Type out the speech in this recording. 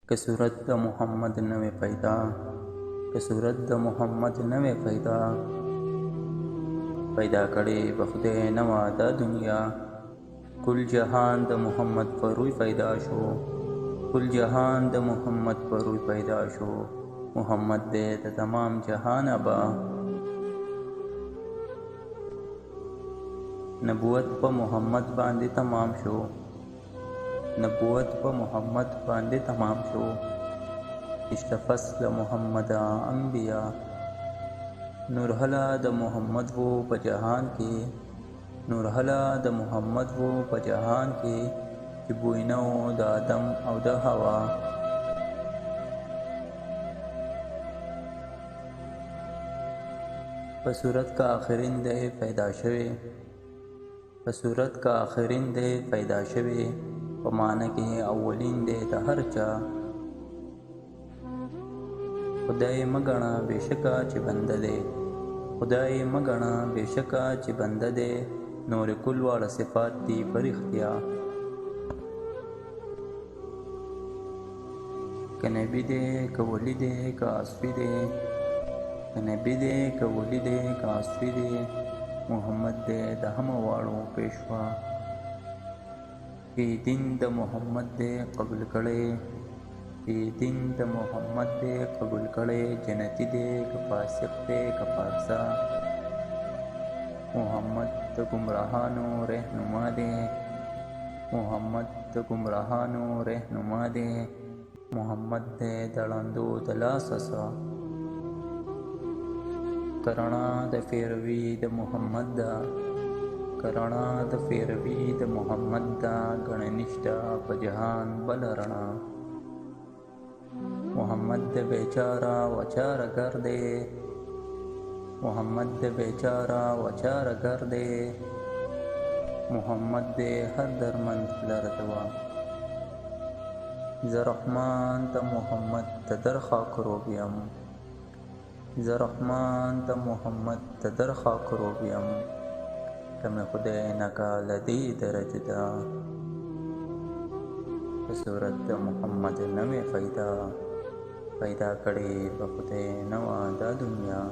که صورت د محمد نوې پیدا، که صورت د محمد نوې پیدا، پیدا کړې به خدای نوا دا دنیا. کل جهان د محمد په روی پیدا شو، کل جهان د محمد په روی پیدا شو. محمد دې د تمام جهان ابا. نبوت په محمد باندې تمام شو، نبوت په محمد باندې تمام شو. اشتفص له محمد انبیا، نور هلا د محمد وو په جهان کې، نور هلا د محمد وو په جهان کې، چې بوی نه و د آدم او د حوا. په صورت کا آخرین دی پیدا شوی، په صورت کا آخرین دی پیدا شوی، په معنی کې اولین دی د هر چا. خدای مګڼه بېشکه چې بنده دی، خدای مګڼه بېشکه چې بنده دی. نور کل واړه صفات دي پر اختیا. که نبی دی که ولی دی که عصفی دی، که نبی دی که ولی دی که عصفی دی، محمد دی د همه واړو پیشوا. چې دین د محمد دی قبول کړی، چې دین د محمد دی قبول کړی، جنتی دی که فاسق دی که پاکزا. محمد د ګمراهانو رهنما دی، محمد د ګمراهانو رهنما دی. محمد دی د ړندو د لاسه سا. کرنا د پیروي د محمد دا، کرنا د پیروي د محمد دا. ګڼه نشته په جهان بل رڼا. محمد د بیچاره وچاره ګر دی، محمد د بیچاره وچاره ګر دی. محمد د هر درمند لر دوا. زه رحمان ته محمد ته درخوا کروبیم، زه رحمان ته محمد ته درخوا کروبیم. کمې خدای نکاله دې درجه ده. په صورت د محمد نوې پیدا، پیدا کړې به خدای نوا دا دنیا.